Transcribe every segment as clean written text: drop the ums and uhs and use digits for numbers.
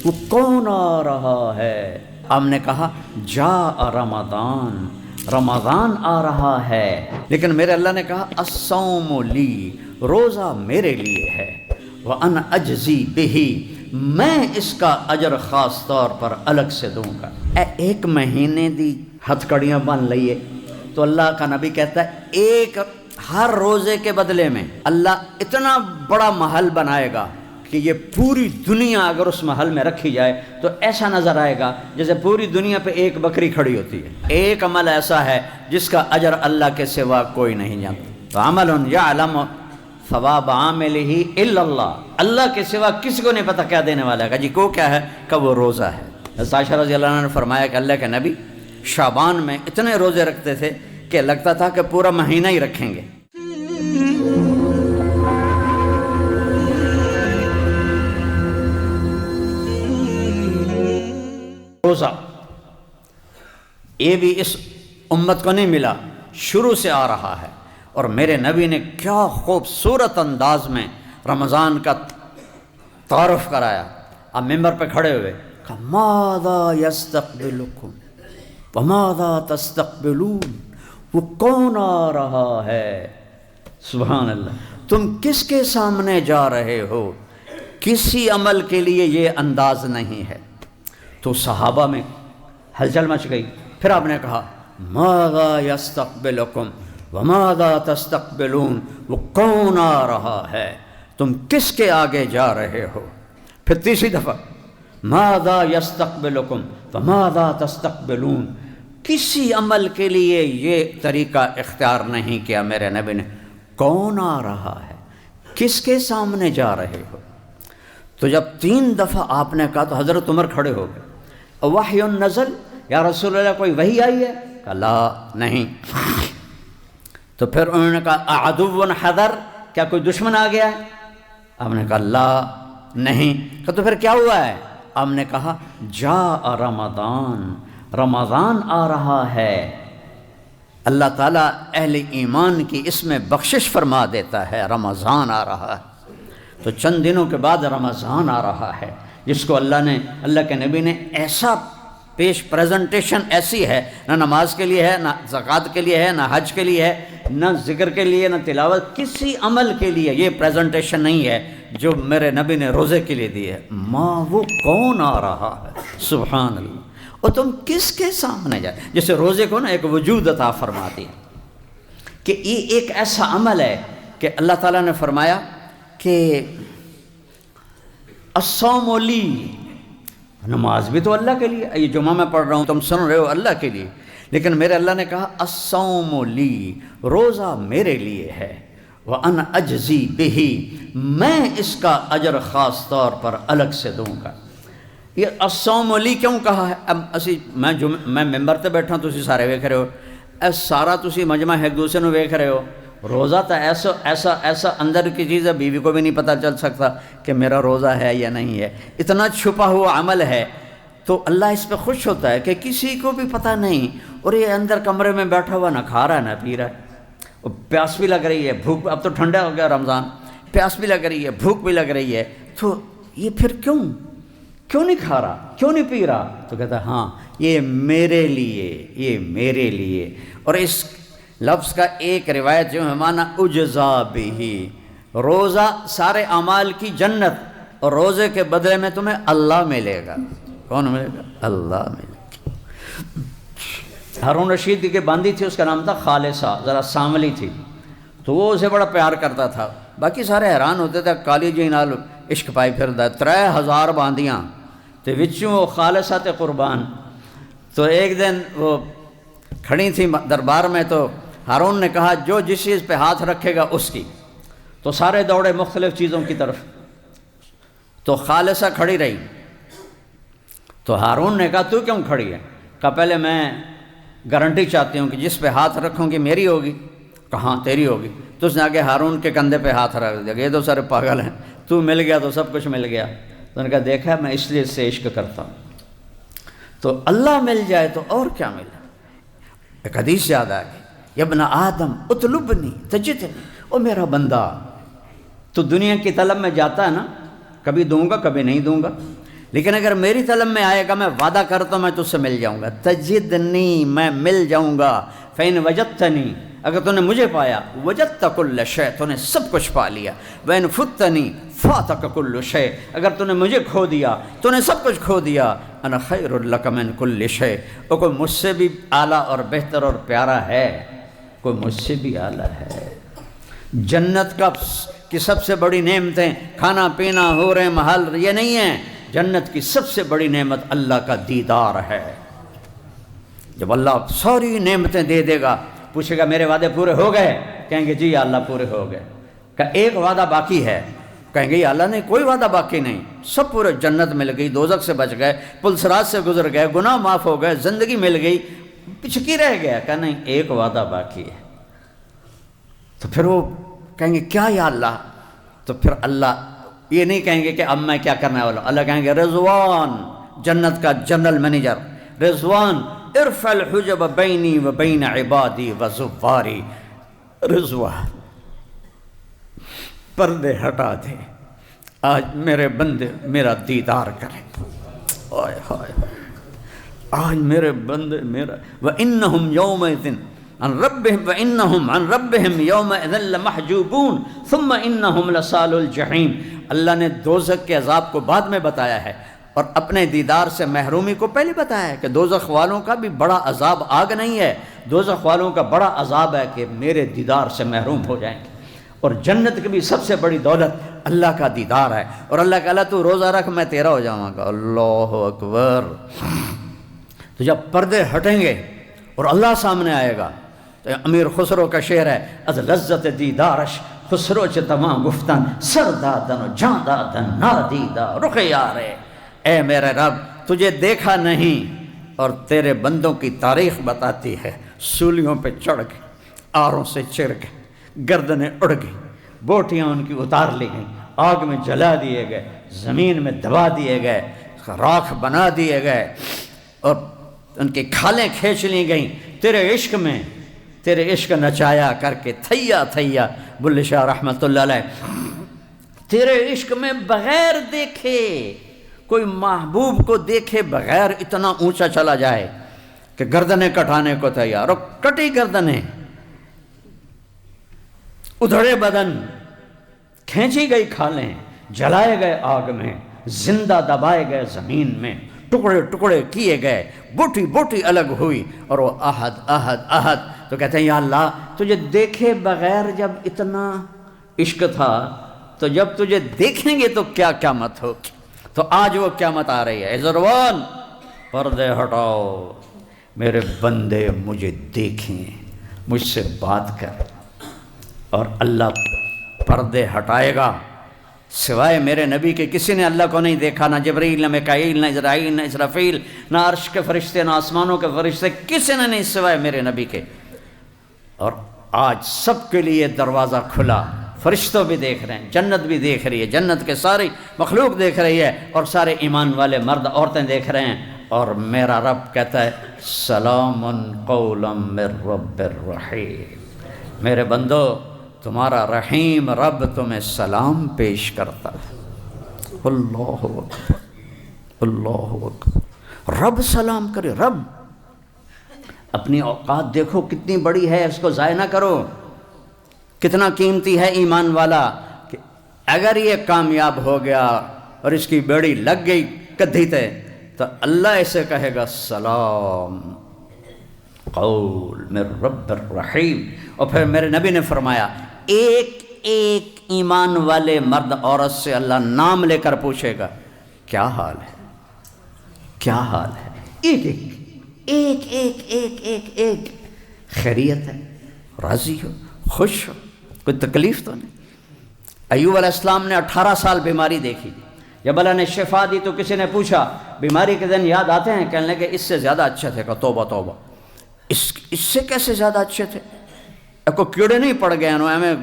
وہ کون آ رہا ہے؟ ہم نے کہا جاء رمضان، رمضان آ رہا ہے، لیکن میرے اللہ نے کہا الصوم لی، روزہ میرے لیے ہے، وَأَنَا أَجْزِي بِهِ، میں اس کا اجر خاص طور پر الگ سے دوں گا۔ ایک مہینے دی ہتھ کڑیاں بن لئیے تو اللہ کا نبی کہتا ہے ایک ہر روزے کے بدلے میں اللہ اتنا بڑا محل بنائے گا کہ یہ پوری دنیا اگر اس محل میں رکھی جائے تو ایسا نظر آئے گا جیسے پوری دنیا پہ ایک بکری کھڑی ہوتی ہے۔ ایک عمل ایسا ہے جس کا اجر اللہ کے سوا کوئی نہیں جانتا۔ تو عمل یعلم ثواب عاملہ الا اللہ، اللہ کے سوا کسی کو نہیں پتہ کیا دینے والا ہے۔ جی کو کیا ہے؟ کہ وہ روزہ ہے۔ حضرت عائشہ رضی اللہ عنہ نے فرمایا کہ اللہ کے نبی شعبان میں اتنے روزے رکھتے تھے کہ لگتا تھا کہ پورا مہینہ ہی رکھیں گے۔ روزہ یہ بھی اس امت کو نہیں ملا، شروع سے آ رہا ہے، اور میرے نبی نے کیا خوبصورت انداز میں رمضان کا تعارف کرایا۔ اب ممبر پہ کھڑے ہوئے کہا ماذا یستقبلکم وماذا تستقبلون، وہ کون آ رہا ہے؟ سبحان اللہ، تم کس کے سامنے جا رہے ہو؟ کسی عمل کے لیے یہ انداز نہیں ہے۔ تو صحابہ میں ہلچل مچ گئی۔ پھر آپ نے کہا ماذا یستقبلکم وماذا تستقبلون، وہ کون آ رہا ہے؟ تم کس کے آگے جا رہے ہو؟ پھر تیسری دفعہ ماذا یستقبلکم وماذا تستقبلون، کسی عمل کے لیے یہ طریقہ اختیار نہیں کیا میرے نبی نے، کون آ رہا ہے، کس کے سامنے جا رہے ہو؟ تو جب 3 دفعہ آپ نے کہا تو حضرت عمر کھڑے ہو گئے۔ وحی نزل، یا رسول اللہ کوئی وحی آئی ہے؟ کہا لا، نہیں۔ تو پھر انہوں نے کہا اعدو حضر، کیا کوئی دشمن آ گیا ہے؟ آپ نے کہا لا، نہیں۔ کہا تو پھر کیا ہوا ہے؟ آپ نے کہا جاء رمضان، رمضان آ رہا ہے۔ اللہ تعالیٰ اہل ایمان کی اس میں بخشش فرما دیتا ہے، رمضان آ رہا ہے۔ تو چند دنوں کے بعد رمضان آ رہا ہے، جس کو اللہ کے نبی نے ایسا پریزنٹیشن ایسی ہے، نہ نماز کے لیے ہے، نہ زکوٰۃ کے لیے ہے، نہ حج کے لیے ہے، نہ ذکر کے لیے، نہ تلاوت، کسی عمل کے لیے یہ پریزنٹیشن نہیں ہے جو میرے نبی نے روزے کے لیے دی ہے۔ ماں وہ کون آ رہا ہے؟ سبحان اللہ۔ اور تم کس کے سامنے جائے؟ جیسے روزے کو نا ایک وجود عطا فرما دیا کہ یہ ایک ایسا عمل ہے کہ اللہ تعالیٰ نے فرمایا کہ الصوم لی، نماز بھی تو اللہ کے لیے، یہ جمعہ میں پڑھ رہا ہوں تم سن رہے ہو اللہ کے لیے، لیکن میرے اللہ نے کہا الصوم لی، روزہ میرے لیے ہے، وَأَنَا أَجْزِي بِهِ، میں اس کا اجر خاص طور پر الگ سے دوں گا۔ یہ الصوم لی کیوں کہا ہے؟ اب میں ممبر تے بیٹھا تسی سارے ویکھ رہے ہو، اے سارا تسی مجمع ایک دوسرے نو ویکھ رہے ہو، روزہ تو ایسا اندر کی چیز ہے، بیوی کو بھی نہیں پتہ چل سکتا کہ میرا روزہ ہے یا نہیں ہے، اتنا چھپا ہوا عمل ہے۔ تو اللہ اس پہ خوش ہوتا ہے کہ کسی کو بھی پتہ نہیں، اور یہ اندر کمرے میں بیٹھا ہوا نہ کھا رہا ہے نہ پی رہا ہے، اور پیاس بھی لگ رہی ہے، بھوک، اب تو ٹھنڈا ہو گیا رمضان، پیاس بھی لگ رہی ہے، بھوک بھی لگ رہی ہے، تو یہ پھر کیوں نہیں کھا رہا، کیوں نہیں پی رہا؟ تو کہتا ہے ہاں یہ میرے لیے۔ اور اس لفظ کا ایک روایت جو ہے معنی اجزا بھی، روزہ سارے اعمال کی جنت، اور روزے کے بدلے میں تمہیں اللہ ملے گا۔ کون ملے گا؟ اللہ ملے گا۔ ہارون رشید کی باندھی تھی، اس کا نام تھا خالصہ، ذرا سانولی تھی، تو وہ اسے بڑا پیار کرتا تھا، باقی سارے حیران ہوتے تھے، کالی جی نال عشق پائی پھردا، 3000 باندیاں تے وچوں وہ خالصہ تے قربان۔ تو ایک دن وہ کھڑی تھی دربار میں، تو ہارون نے کہا جو جس چیز پہ ہاتھ رکھے گا اس کی، تو سارے دوڑے مختلف چیزوں کی طرف، تو خالصہ کھڑی رہی۔ تو ہارون نے کہا تو کیوں کھڑی ہے؟ کہا پہلے میں گارنٹی چاہتی ہوں کہ جس پہ ہاتھ رکھوں گی میری ہوگی۔ کہاں تیری ہوگی؟ تو اس نے آگے ہارون کے کندھے پہ ہاتھ رکھ دیا، یہ تو سارے پاگل ہیں، تو مل گیا تو سب کچھ مل گیا۔ تو نے کہا دیکھا میں اس لیے سے عشق کرتا ہوں، تو اللہ مل جائے تو اور کیا ملا۔ ایک حدیث یاد آ گئی، یا ابن آدم اطلبنی تجدنی، او میرا بندہ تو دنیا کی طلب میں جاتا ہے نا، کبھی دوں گا کبھی نہیں دوں گا، لیکن اگر میری طلب میں آئے گا، میں وعدہ کرتا ہوں میں تجھ سے مل جاؤں گا، تجدنی، میں مل جاؤں گا، فإن وجدتنی، اگر تو نے مجھے پایا، وجدت کل شیء، تو نے سب کچھ پا لیا، وإن فتنی فاتک کل شیء، اگر تو نے مجھے کھو دیا تو نے سب کچھ کھو دیا، انا خیر لک من کل شیء، اور کوئی مجھ سے بھی اعلیٰ اور بہتر اور پیارا ہے؟ کوئی مجھ سے بھی اعلیٰ ہے؟ جنت کی سب سے بڑی نعمتیں کھانا پینا، حوریں محل، یہ نہیں ہیں. جنت کی سب سے بڑی نعمت اللہ کا دیدار ہے. جب اللہ ساری نعمتیں دے دے گا، پوچھے گا میرے وعدے پورے ہو گئے؟ کہیں گے جی یا اللہ پورے ہو گئے. کہ ایک وعدہ باقی ہے، کہیں گے یا اللہ نہیں، کوئی وعدہ باقی نہیں، سب پورے، جنت مل گئی، دوزخ سے بچ گئے، پل صراط سے گزر گئے، گناہ معاف ہو گئے، زندگی مل گئی، پچکی رہ گیا. کہ نہیں، ایک وعدہ باقی ہے. تو پھر وہ کہیں گے کیا یا اللہ؟ تو پھر اللہ یہ نہیں کہیں گے کہ اب میں کیا کرنے والا ہوں، اللہ کہیں گے رضوان، جنت کا جنرل مینیجر، رضوان ارفع الحجب بینی و بین عبادی و زواری، رضوان پردے ہٹا دے، آج میرے بندے میرا دیدار کریں. آئے ہائے، آج میرے بندے میرا، وَإِنَّهُمْ يَوْمَئِذٍ عن ربهم وَإِنَّهُمْ عن ربهم يَوْمَئِذٍ لَمَحْجُوبُونَ ثُمَّ إِنَّهُمْ لَصَالُو الْجَحِيمِ. اللہ نے دوزخ کے عذاب کو بعد میں بتایا ہے، اور اپنے دیدار سے محرومی کو پہلے بتایا ہے کہ دوزخ والوں کا بھی بڑا عذاب آگ نہیں ہے، دوزخ والوں کا بڑا عذاب ہے کہ میرے دیدار سے محروم ہو جائیں گے. اور جنت کی بھی سب سے بڑی دولت اللہ کا دیدار ہے. اور اللہ کہ اللہ تو روزہ رکھ، میں تیرا ہو جاؤں گا. اللہ اکبر. تو جب پردے ہٹیں گے اور اللہ سامنے آئے گا، تو امیر خسرو کا شعر ہے، از لذت دیدارش خسرو چ تمام گفتن، سر دادن و جان دادن نادیدہ رخ یارے. اے میرے رب، تجھے دیکھا نہیں اور تیرے بندوں کی تاریخ بتاتی ہے. سولیوں پہ چڑھ گئے، آروں سے چر گئے، گردنیں اڑ گئیں، بوٹیاں ان کی اتار لی گئیں، آگ میں جلا دیے گئے، زمین میں دبا دیے گئے، راکھ بنا دیے گئے، اور ان کی کھالیں کھینچ لی گئیں. تیرے عشق میں، تیرے عشق نچایا کر کے تھیا تھیا. بلے شاہ رحمۃ اللہ علیہ، تیرے عشق میں بغیر دیکھے، کوئی محبوب کو دیکھے بغیر اتنا اونچا چلا جائے کہ گردنیں کٹانے کو تیار، اور کٹی گردنیں، ادھڑے بدن، کھینچی گئی کھالیں، جلائے گئے آگ میں، زندہ دبائے گئے زمین میں، ٹکڑے ٹکڑے کیے گئے، بوٹی بوٹی الگ ہوئی. اور وہ احد احد احد. تو کہتے ہیں یا اللہ، تجھے دیکھے بغیر جب اتنا عشق تھا، تو جب تجھے دیکھیں گے تو کیا قیامت ہوگی. تو آج وہ قیامت آ رہی ہے. ضرور پردے ہٹاؤ، میرے بندے مجھے دیکھیں، مجھ سے بات کر. اور اللہ پردے ہٹائے گا. سوائے میرے نبی کے کسی نے اللہ کو نہیں دیکھا، نہ جبریل، نہ میکائیل، نہ اسرائیل، نہ اسرافیل، نہ عرش کے فرشتے، نہ آسمانوں کے فرشتے، کسی نے نہیں سوائے میرے نبی کے. اور آج سب کے لیے دروازہ کھلا. فرشتوں بھی دیکھ رہے ہیں، جنت بھی دیکھ رہی ہے، جنت کے ساری مخلوق دیکھ رہی ہے، اور سارے ایمان والے مرد عورتیں دیکھ رہے ہیں. اور میرا رب کہتا ہے سلام قولا من رب الرحیم. میرے بندو، تمہارا رحیم رب تمہیں سلام پیش کرتا ہے. اللہ اکبر، اللہ اکبر. رب سلام کرے. رب اپنی اوقات دیکھو کتنی بڑی ہے، اس کو ضائع نہ کرو. کتنا قیمتی ہے ایمان والا کہ اگر یہ کامیاب ہو گیا اور اس کی بیڑی لگ گئی کدھی تے، تو اللہ اسے کہے گا سلام قول من رب الرحیم. اور پھر میرے نبی نے فرمایا ایک ایک ایمان والے مرد عورت سے اللہ نام لے کر پوچھے گا کیا حال ہے، کیا حال ہے. ایک ایک ایک ایک ایک ایک ایک خیریت ہے، راضی ہو، خوش ہو، کوئی تکلیف تو نہیں. ایوب علیہ السلام نے 18 سال بیماری دیکھی. جب اللہ نے شفا دی تو کسی نے پوچھا بیماری کے دن یاد آتے ہیں؟ کہنے لگے اس سے زیادہ اچھے تھے. کہا توبہ توبہ، اس سے کیسے زیادہ اچھے تھے؟ کو کیڑے نہیں پڑ گئے انہوں میں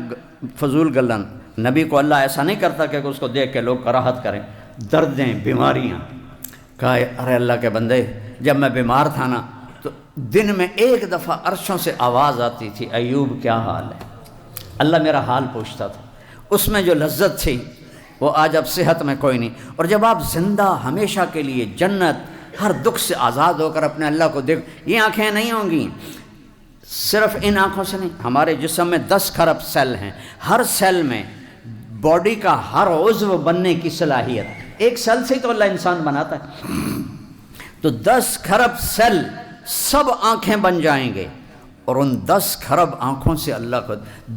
فضول گلن. نبی کو اللہ ایسا نہیں کرتا کہ اس کو دیکھ کے لوگ کراہت کریں. دردیں، بیماریاں. کہا ارے اللہ کے بندے، جب میں بیمار تھا نا تو دن میں ایک دفعہ عرشوں سے آواز آتی تھی ایوب کیا حال ہے. اللہ میرا حال پوچھتا تھا. اس میں جو لذت تھی وہ آج اب صحت میں کوئی نہیں. اور جب آپ زندہ ہمیشہ کے لیے جنت ہر دکھ سے آزاد ہو کر اپنے اللہ کو دیکھ، یہ آنکھیں نہیں ہوں گی. صرف ان آنکھوں سے نہیں، ہمارے جسم میں 10 کھرب سیل ہیں. ہر سیل میں باڈی کا ہر عضو بننے کی صلاحیت. ایک سیل سے ہی تو اللہ انسان بناتا ہے. تو 10 کھرب سیل سب آنکھیں بن جائیں گے، اور ان 10 کھرب آنکھوں سے اللہ کو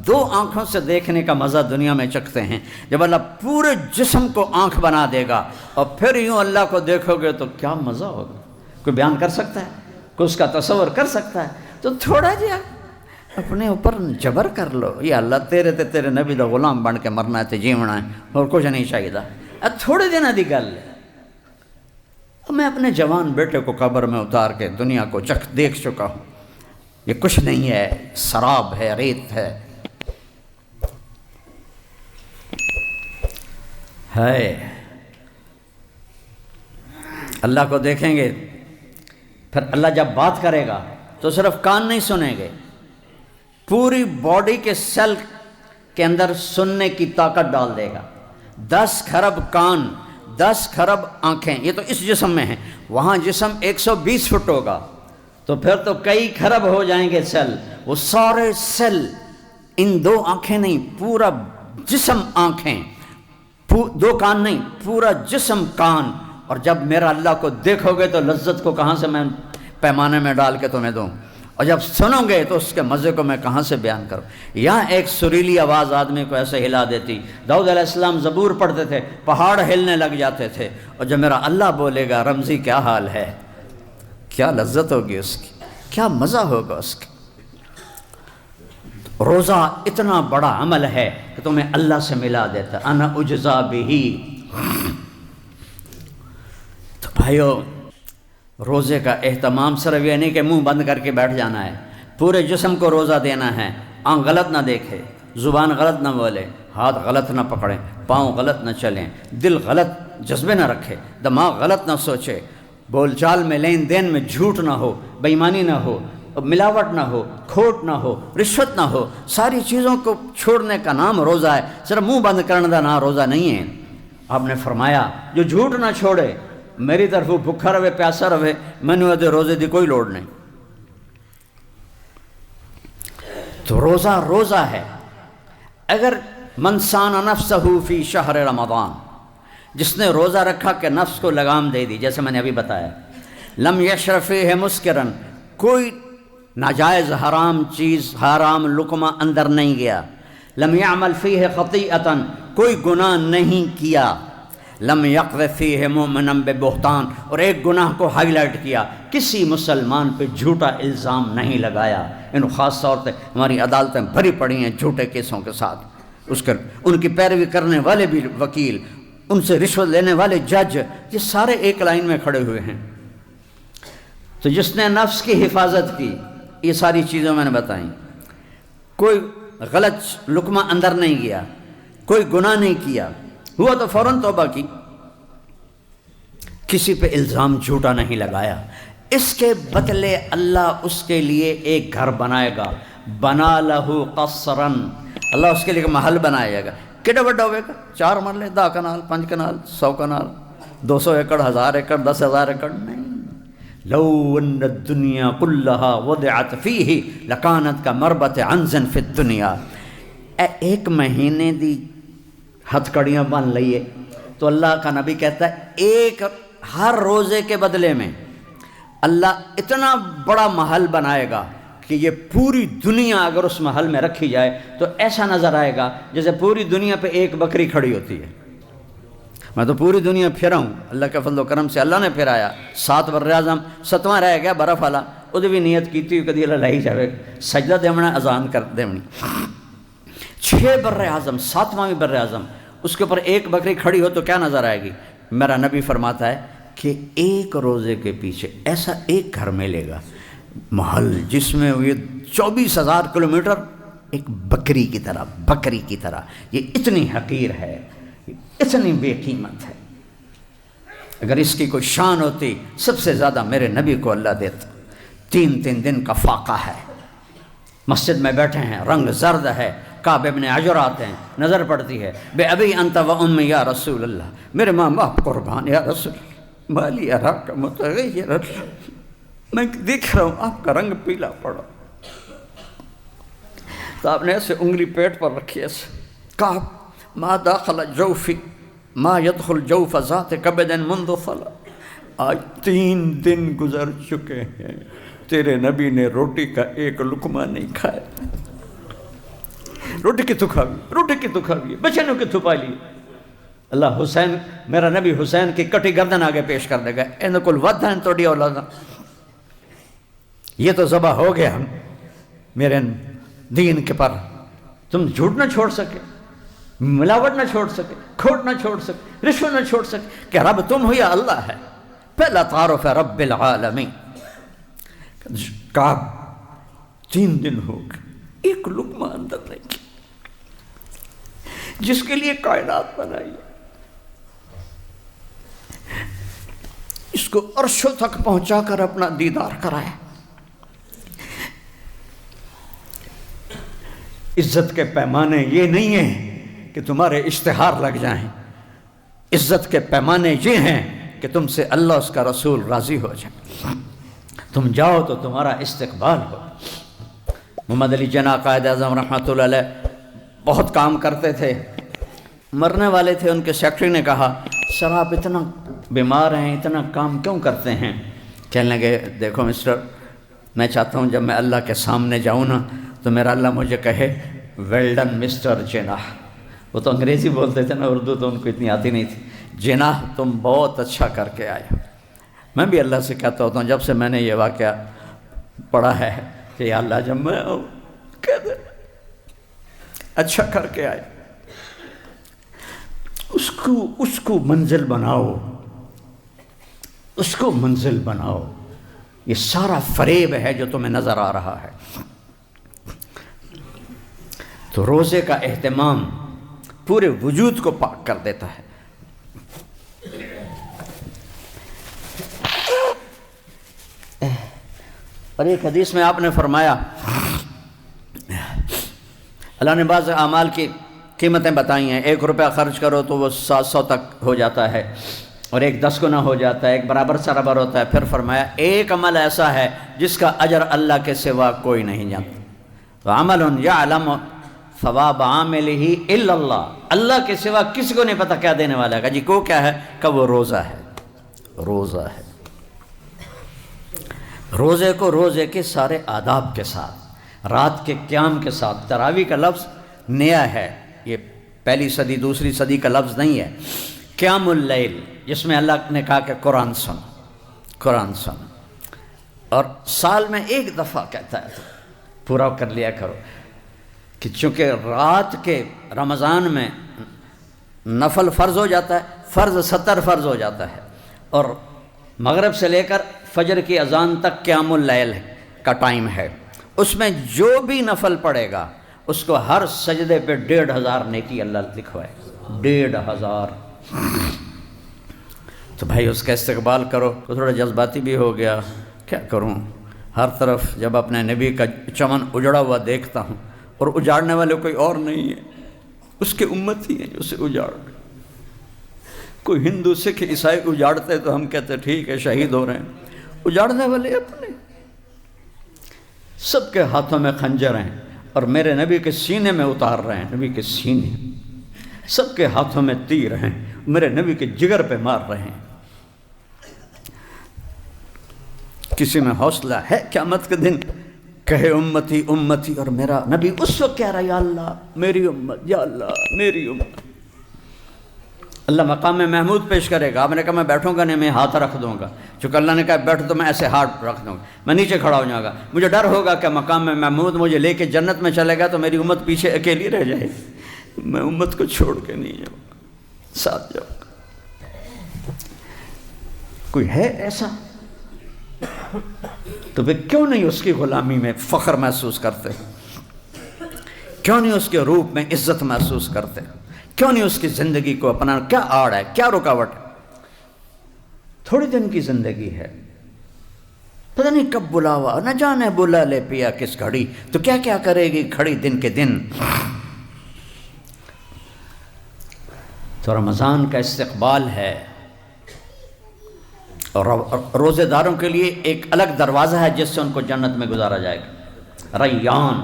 2 آنکھوں سے دیکھنے کا مزہ دنیا میں چکھتے ہیں. جب اللہ پورے جسم کو آنکھ بنا دے گا اور پھر یوں اللہ کو دیکھو گے تو کیا مزہ ہوگا. کوئی بیان کر سکتا ہے؟ کوئی اس کا تصور کر سکتا ہے؟ تو تھوڑا جہا اپنے اوپر جبر کر لو. یا اللہ تیرے نبی دا غلام بن کے مرنا ہے تے جیونا ہے، اور کچھ نہیں چاہیے. تھوڑے دن دی گل ہے. میں اپنے جوان بیٹے کو قبر میں اتار کے دنیا کو دیکھ چکا ہوں. یہ کچھ نہیں ہے، سراب ہے، ریت ہے. اللہ کو دیکھیں گے، پھر اللہ جب بات کرے گا تو صرف کان نہیں سنیں گے، پوری باڈی کے سیل کے اندر سننے کی طاقت ڈال دے گا. 10 کھرب کان، 10 کھرب آنکھیں، یہ تو اس جسم میں ہیں. وہاں جسم 120 فٹ ہوگا تو پھر تو کئی کھرب ہو جائیں گے سیل. وہ سارے سیل، ان 2 آنکھیں نہیں، پورا جسم آنکھیں، 2 کان نہیں، پورا جسم کان. اور جب میرا اللہ کو دیکھو گے تو لذت کو کہاں سے میں پیمانے میں ڈال کے تمہیں دوں، اور جب سنو گے تو اس کے مزے کو میں کہاں سے بیان کروں. یہاں ایک سریلی آواز آدمی کو ایسے ہلا دیتی. داؤد علیہ السلام زبور پڑھتے تھے، پہاڑ ہلنے لگ جاتے تھے. اور جب میرا اللہ بولے گا رمزی کیا حال ہے، کیا لذت ہوگی اس کی، کیا مزہ ہوگا اس کی. روزہ اتنا بڑا عمل ہے کہ تمہیں اللہ سے ملا دیتا. انا اجزا بہی. تو بھائیو، روزے کا اہتمام صرف یہ نہیں کہ منہ بند کر کے بیٹھ جانا ہے. پورے جسم کو روزہ دینا ہے. آنکھ غلط نہ دیکھے، زبان غلط نہ بولے، ہاتھ غلط نہ پکڑیں، پاؤں غلط نہ چلیں، دل غلط جذبے نہ رکھے، دماغ غلط نہ سوچے، بول چال میں لین دین میں جھوٹ نہ ہو، بے ایمانی نہ ہو، ملاوٹ نہ ہو، کھوٹ نہ ہو، رشوت نہ ہو. ساری چیزوں کو چھوڑنے کا نام روزہ ہے. صرف منہ بند کرنے کا نام روزہ نہیں ہے. آپ نے فرمایا جو جھوٹ نہ چھوڑے، میری طرف بھکھا رہے پیاسا رہے، میں نے ادھر روزے دی کوئی لوڑ نہیں. تو روزہ ہے. اگر من سان نفسہ فی شہر رمضان، جس نے روزہ رکھا کہ نفس کو لگام دے دی، جیسے میں نے ابھی بتایا، لم یشرب فیہ مسکرن، کوئی ناجائز حرام چیز، حرام لقمہ اندر نہیں گیا. لم یعمل فیہ خطیئۃ، کوئی گناہ نہیں کیا. لم یقذف فیہ مؤمنا ببہتان، اور ایک گناہ کو ہائی لائٹ کیا، کسی مسلمان پہ جھوٹا الزام نہیں لگایا. ان خاص طور پہ ہماری عدالتیں بھری پڑی ہیں جھوٹے کیسوں کے ساتھ. ان کی پیروی کرنے والے بھی وکیل، ان سے رشوت لینے والے جج، یہ سارے ایک لائن میں کھڑے ہوئے ہیں. تو جس نے نفس کی حفاظت کی، یہ ساری چیزیں میں نے بتائیں، کوئی غلط لقمہ اندر نہیں گیا، کوئی گناہ نہیں کیا، ہوا تو فوراً توبہ کی، کسی پہ الزام جھوٹا نہیں لگایا، اس کے بدلے اللہ اس کے لیے ایک گھر بنائے گا. بنا لہو قصرن، اللہ اس کے لیے ایک محل بنائے گا. کیڑا بڑا ہوئے گا؟ 4 مرلے، 10 کنال، 5 کنال، 100 کنال، 200 ایکڑ، 1000 ایکڑ، 10,000 ایکڑ نہیں. لو ان الدنیا کلہا وضعت فیہ لکانت کا مربت عنز فی الدنیا. ایک مہینے دی ہتھ کڑیاں بن لئیے تو اللہ کا نبی کہتا ہے ایک ہر روزے کے بدلے میں اللہ اتنا بڑا محل بنائے گا کہ یہ پوری دنیا اگر اس محل میں رکھی جائے تو ایسا نظر آئے گا جیسے پوری دنیا پہ ایک بکری کھڑی ہوتی ہے. میں تو پوری دنیا پھرا ہوں، اللہ کے فضل و کرم سے اللہ نے پھرایا. 7 بر اعظم، 7واں رہ گیا برف والا، وہ بھی نیت کیتی کدی اللہ لائی جاوے سجدہ دیونا، اذان کر دیونی. 6 بر اعظم، 7واں بھی بر اعظم، اس کے اوپر ایک بکری کھڑی ہو تو کیا نظر آئے گی. میرا نبی فرماتا ہے کہ ایک روزے کے پیچھے ایسا ایک گھر ملے گا، محل، جس میں یہ 24,000 کلومیٹر ایک بکری کی طرح. یہ اتنی حقیر ہے، اتنی بے قیمت ہے. اگر اس کی کوئی شان ہوتی سب سے زیادہ میرے نبی کو اللہ دیتا. 3 دن کا فاقہ ہے، مسجد میں بیٹھے ہیں، رنگ زرد ہے، کعب ابن عجر آتے ہیں، نظر پڑتی ہے، بے ابی انت و امی یا رسول اللہ، میرے ماں باپ قربان یا رسول اللہ، مالی اراک متغیر، میں دیکھ رہا ہوں آپ کا رنگ پیلا پڑا۔ تو آپ نے ایسے انگلی پیٹ پر رکھی ایسے، کعب ما داخل جوفی ما يدخل جوف ذات کبد منذ صلا، آج 3 دن گزر چکے ہیں تیرے نبی نے روٹی کا ایک لقمہ نہیں کھایا۔ روٹی کی تو کھاوی، روٹی کی تو کھاوی، بچنوں کی تو پالی۔ اللہ حسین، میرا نبی حسین کی کٹی گردن آگے پیش کر دے گا، این کل ودھن توڑی اولادا، یہ تو ذبح ہو گیا ہم میرے دین کے پر، تم جھوٹ نہ چھوڑ سکے، ملاوٹ نہ چھوڑ سکے، کھوٹ نہ چھوڑ سکے، رشوت نہ چھوڑ سکے، کہ رب تم ہو یا اللہ ہے، پہلا تعارف ہے رب العالمین۔ کعب 3 دن ہو گئے ایک لقمہ اندر نہیں کی، جس کے لیے کائنات بنائی ہے، اس کو عرشوں تک پہنچا کر اپنا دیدار کرایا۔ عزت کے پیمانے یہ نہیں ہیں کہ تمہارے اشتہار لگ جائیں، عزت کے پیمانے یہ ہیں کہ تم سے اللہ اس کا رسول راضی ہو جائے، تم جاؤ تو تمہارا استقبال ہو۔ محمد علی جناح قائد اعظم رحمۃ اللہ علیہ بہت کام کرتے تھے، مرنے والے تھے، ان کے سیکرٹری نے کہا سر آپ اتنا بیمار ہیں، اتنا کام کیوں کرتے ہیں؟ کہنے لگے دیکھو مسٹر، میں چاہتا ہوں جب میں اللہ کے سامنے جاؤں نا تو میرا اللہ مجھے کہے ویل ڈن مسٹر جناح۔ وہ تو انگریزی بولتے تھے نا، اردو تو ان کو اتنی آتی نہیں تھی۔ جناح تم بہت اچھا کر کے آئے ہو۔ میں بھی اللہ سے کہتا ہوتا ہوں جب سے میں نے یہ واقعہ پڑھا ہے کہ یا اللہ جب میں کہہ دے اچھا کر کے آئے، اس کو منزل بناؤ، اس کو منزل بناؤ۔ یہ سارا فریب ہے جو تمہیں نظر آ رہا ہے۔ تو روزے کا اہتمام پورے وجود کو پاک کر دیتا ہے۔ اور ایک حدیث میں آپ نے فرمایا، اللہ نے بعض اعمال کی قیمتیں بتائی ہیں، 1 روپیہ خرچ کرو تو وہ 700 تک ہو جاتا ہے، اور ایک 10 گنا ہو جاتا ہے، ایک برابر سرابر ہوتا ہے۔ پھر فرمایا ایک عمل ایسا ہے جس کا اجر اللہ کے سوا کوئی نہیں جانتا، وعمل یعلم ثواب عاملہ الا اللہ، اللہ کے سوا کسی کو نہیں پتا کیا دینے والا ہے۔ جی کو کیا ہے؟ کہ وہ روزہ ہے، روزہ ہے۔ روزے کو روزے کے سارے آداب کے ساتھ، رات کے قیام کے ساتھ، تراویح کا لفظ نیا ہے، یہ پہلی صدی دوسری صدی کا لفظ نہیں ہے۔ قیام اللیل جس میں اللہ نے کہا کہ قرآن سن، قرآن سن، اور سال میں 1 دفعہ کہتا ہے تو پورا کر لیا کرو، کہ چونکہ رات کے رمضان میں نفل فرض ہو جاتا ہے، فرض 70 فرض ہو جاتا ہے، اور مغرب سے لے کر فجر کی اذان تک قیام اللیل کا ٹائم ہے، اس میں جو بھی نفل پڑے گا اس کو ہر سجدے پہ 1500 نیکی اللہ لکھوائے، 1500۔ تو بھائی اس کا استقبال کرو۔ تو تھوڑا جذباتی بھی ہو گیا، کیا کروں، ہر طرف جب اپنے نبی کا چمن اجڑا ہوا دیکھتا ہوں، اور اجاڑنے والے کوئی اور نہیں ہے، اس کے امت ہی ہیں جو اسے اجاڑ گئے۔ کوئی ہندو سکھ عیسائی اجاڑتے تو ہم کہتے ٹھیک ہے شہید ہو رہے ہیں، اجاڑنے والے اپنے، سب کے ہاتھوں میں خنجر ہیں، اور میرے نبی کے سینے میں اتار رہے ہیں، نبی کے سینے، سب کے ہاتھوں میں تیر ہیں، میرے نبی کے جگر پہ مار رہے ہیں۔ کسی میں حوصلہ ہے قیامت کے دن کہے امتی امتی، اور میرا نبی اس وقت کہہ رہا یا اللہ میری امت، یا اللہ میری امت۔ اللہ مقام محمود پیش کرے گا، آپ نے کہا میں بیٹھوں گا نہیں، میں ہاتھ رکھ دوں گا، چونکہ اللہ نے کہا بیٹھو تو میں ایسے ہاتھ رکھ دوں گا، میں نیچے کھڑا ہو جاؤں گا، مجھے ڈر ہوگا کہ مقام محمود مجھے لے کے جنت میں چلے گا تو میری امت پیچھے اکیلی رہ جائے، میں امت کو چھوڑ کے نہیں جاؤں گا، ساتھ جاؤں گا۔ کوئی ہے ایسا؟ تو پھر کیوں نہیں اس کی غلامی میں فخر محسوس کرتے، کیوں نہیں اس کے روپ میں عزت محسوس کرتے، کیوں نہیں اس کی زندگی کو اپنا؟ کیا آڑ ہے، کیا رکاوٹ ہے؟ تھوڑی دن کی زندگی ہے، پتہ نہیں کب بلاوا، نہ جانے بلا لے پیا کس گھڑی، تو کیا کیا کرے گی کھڑی دن کے دن۔ تو رمضان کا استقبال ہے، اور روزے داروں کے لیے ایک الگ دروازہ ہے جس سے ان کو جنت میں گزارا جائے گا، ریان،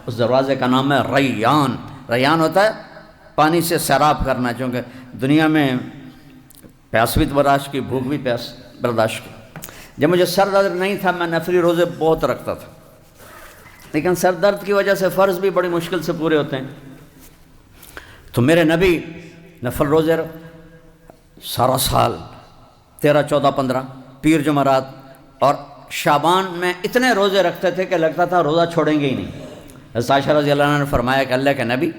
اس دروازے کا نام ہے ریان۔ ریان ہوتا ہے پانی سے سیراب کرنا، چونکہ دنیا میں پیاس بھی برداشت کی، بھوک بھی پیاس برداشت کی۔ جب مجھے سر درد نہیں تھا میں نفلی روزے بہت رکھتا تھا، لیکن سر درد کی وجہ سے فرض بھی بڑی مشکل سے پورے ہوتے ہیں، تو میرے نبی نفل روزے سارا سال 13، 14، 15 پیر جمعرات اور شعبان میں اتنے روزے رکھتے تھے کہ لگتا تھا روزہ چھوڑیں گے ہی نہیں۔ حضرت عائشہ رضی اللہ عنہ نے فرمایا کہ اللہ کے نبی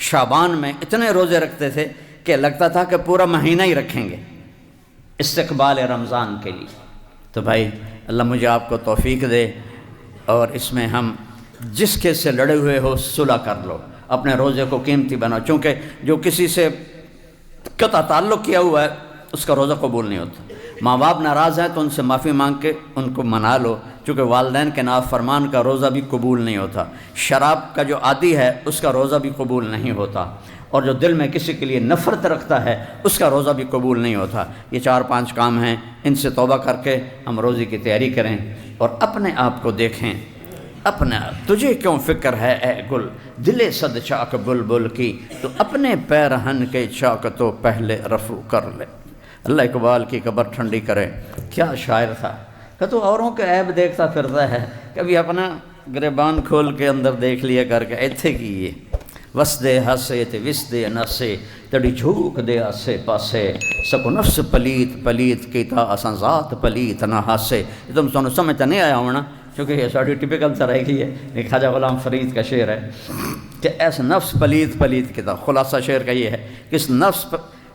شعبان میں اتنے روزے رکھتے تھے کہ لگتا تھا کہ پورا مہینہ ہی رکھیں گے استقبال رمضان کے لیے۔ تو بھائی اللہ مجھے آپ کو توفیق دے، اور اس میں ہم جس کے سے لڑے ہوئے ہو صلح کر لو، اپنے روزے کو قیمتی بناؤ، چونکہ جو کسی سے قطع تعلق کیا ہوا ہے اس کا روزہ قبول نہیں ہوتا۔ ماں باپ ناراض ہیں تو ان سے معافی مانگ کے ان کو منا لو، چونکہ والدین کے نافرمان کا روزہ بھی قبول نہیں ہوتا۔ شراب کا جو عادی ہے اس کا روزہ بھی قبول نہیں ہوتا، اور جو دل میں کسی کے لیے نفرت رکھتا ہے اس کا روزہ بھی قبول نہیں ہوتا۔ یہ 4-5 کام ہیں، ان سے توبہ کر کے ہم روزے کی تیاری کریں، اور اپنے آپ کو دیکھیں، اپنا تجھے کیوں فکر ہے اے گل، دل صد چاک بلبل کی، تو اپنے پیرہن کے چاک تو پہلے رفو کر لے۔ اللہ اقبال کی قبر ٹھنڈی کرے، کیا شاعر تھا کہ تو اوروں کے عیب دیکھتا پھرتا ہے، کبھی اپنا گریبان کھول کے اندر دیکھ لیا کر کے ایتھے کی یہ وس دے ہسے تے وس دے نسے تڑی جھوک دے آسے پاسے سکو نفس پلیت پلیت کیتا اساں ذات پلیت نہ ہاسے۔ یہ تم سنو سمجھتا نہیں آیا ہونا، کیونکہ یہ ساڑھی ٹپیکل سا رہ گئی ہے، ایک خواجہ غلام فرید کا شعر ہے کہ ایسا نفس پلیت پلیت کیتا۔ خلاصہ شعر کا یہ ہے کہ اس نفس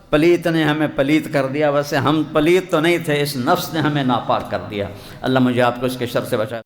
پلیت نے ہمیں پلیت کر دیا، ویسے ہم پلیت تو نہیں تھے، اس نفس نے ہمیں ناپاک کر دیا۔ اللہ مجھے آپ کو اس کے شر سے بچائے۔